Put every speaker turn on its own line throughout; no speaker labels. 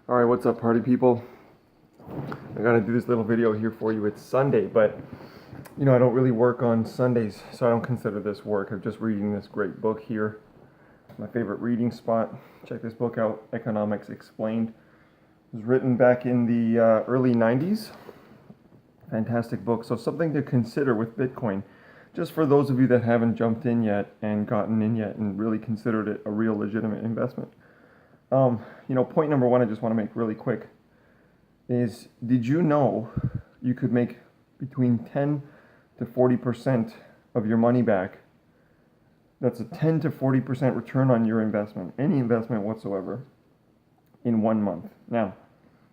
Alright, what's up, party people? I gotta do this little video here for you. It's Sunday, but I don't really work on Sundays, so I don't consider this work. I'm just reading this great book here. My favorite reading spot. Check this book out, Economics Explained. It was written back in the early 90s. Fantastic book. So something to consider with Bitcoin, just for those of you that haven't jumped in yet and gotten in yet and really considered it a real legitimate investment. Point number one I just want to make really quick is, did you know you could make between 10 to 40% of your money back? That's a 10 to 40% return on your investment, any investment whatsoever, in 1 month. Now,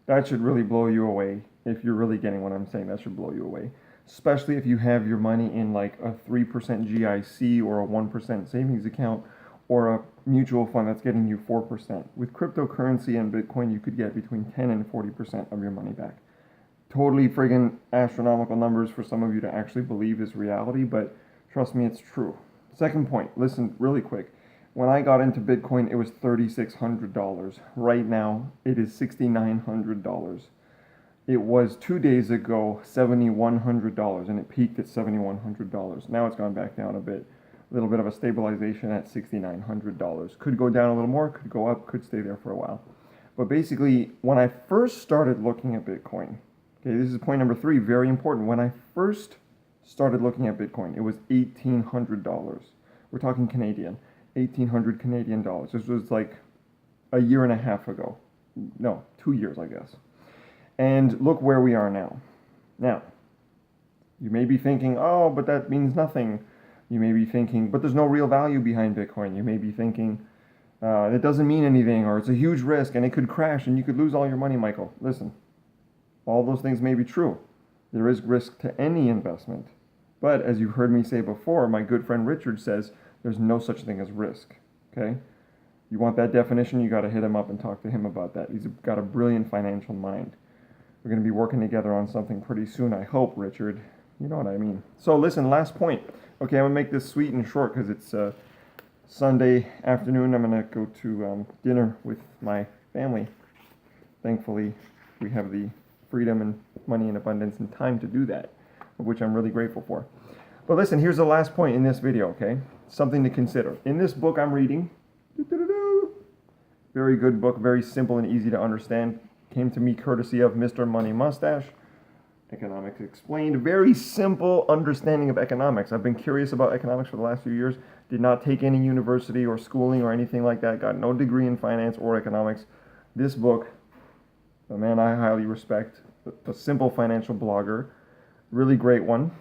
that should really blow you away. If you're really getting what I'm saying, that should blow you away. Especially if you have your money in like a 3% GIC or a 1% savings account or a mutual fund that's getting you 4%. With cryptocurrency and Bitcoin, you could get between 10 and 40% of your money back. Totally friggin' astronomical numbers for some of you to actually believe is reality, but trust me, it's true. Second point, listen really quick. When I got into Bitcoin, it was $3,600. Right now, it is $6,900. It was 2 days ago, $7,100, and it peaked at $7,100. Now it's gone back down a bit. A little bit of a stabilization at $6,900. Could go down a little more, could go up, could stay there for a while. But basically, when I first started looking at Bitcoin, okay, this is point number 3, very important. When I first started looking at Bitcoin, it was $1,800. We're talking Canadian, 1,800 Canadian dollars. This was like a year and a half ago. No, 2 years, I guess. And look where we are now. Now, you may be thinking, oh, but that means nothing. You may be thinking, but there's no real value behind Bitcoin. You may be thinking, it doesn't mean anything, or it's a huge risk, and it could crash, and you could lose all your money, Michael. Listen, all those things may be true. There is risk to any investment. But as you've heard me say before, my good friend Richard says, there's no such thing as risk, okay? You want that definition, you got to hit him up and talk to him about that. He's got a brilliant financial mind. We're going to be working together on something pretty soon, I hope, Richard. You know what I mean. So listen, last point. Okay, I'm going to make this sweet and short because it's Sunday afternoon. I'm going to go to dinner with my family. Thankfully, we have the freedom and money and abundance and time to do that, which I'm really grateful for. But listen, here's the last point in this video, okay? Something to consider. In this book I'm reading, very good book, very simple and easy to understand. Came to me courtesy of Mr. Money Mustache. Economics Explained. Very simple understanding of economics. I've been curious about economics for the last few years. Did not take any university or schooling or anything like that. Got no degree in finance or economics. This book, a man I highly respect, a simple financial blogger, really great one,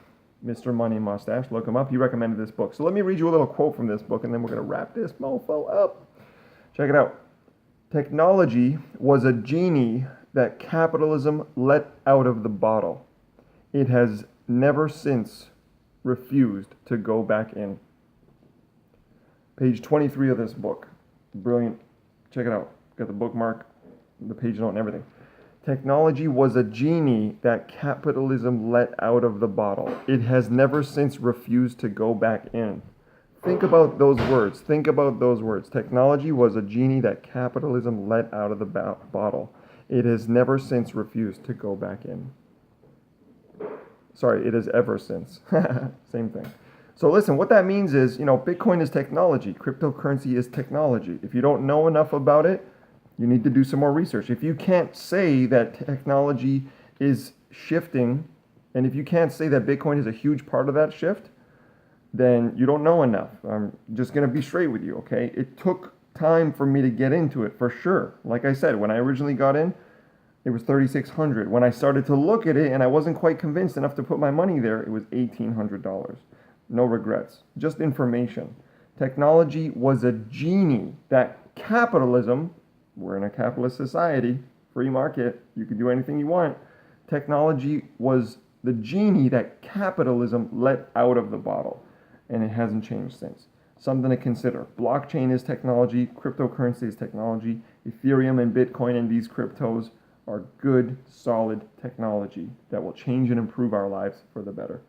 Mr. Money Mustache. Look him up. He recommended this book. So let me read you a little quote from this book, and then we're going to wrap this mofo up. Check it out. Technology was a genie that capitalism let out of the bottle. It has never since refused to go back in. Page 23 of this book. Brilliant. Check it out. Got the bookmark, the page note, and everything. Technology was a genie that capitalism let out of the bottle. It has never since refused to go back in. Think about those words. Think about those words. Technology was a genie that capitalism let out of the bottle. It has never since refused to go back in. Sorry, it has ever since. Same thing. So listen, what that means is, Bitcoin is technology. Cryptocurrency is technology. If you don't know enough about it, you need to do some more research. If you can't say that technology is shifting, and if you can't say that Bitcoin is a huge part of that shift, then you don't know enough. I'm just going to be straight with you, okay? It took time for me to get into it, for sure. Like I said, when I originally got in, it was $3,600. When I started to look at it and I wasn't quite convinced enough to put my money there, it was $1,800. No regrets, just information. Technology was a genie that capitalism, we're in a capitalist society, free market, you can do anything you want. Technology was the genie that capitalism let out of the bottle, and it hasn't changed since. Something to consider. Blockchain is technology, cryptocurrency is technology, Ethereum and Bitcoin and these cryptos are good, solid technology that will change and improve our lives for the better.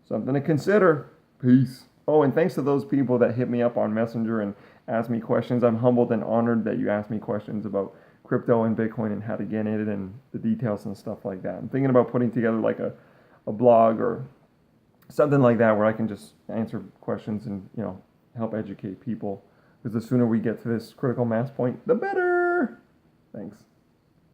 Something to consider. Peace. Oh, and thanks to those people that hit me up on Messenger and asked me questions. I'm humbled and honored that you asked me questions about crypto and Bitcoin and how to get in it and the details and stuff like that. I'm thinking about putting together like a blog or something like that where I can just answer questions and, you know, help educate people. Because the sooner we get to this critical mass point, the better. Thanks.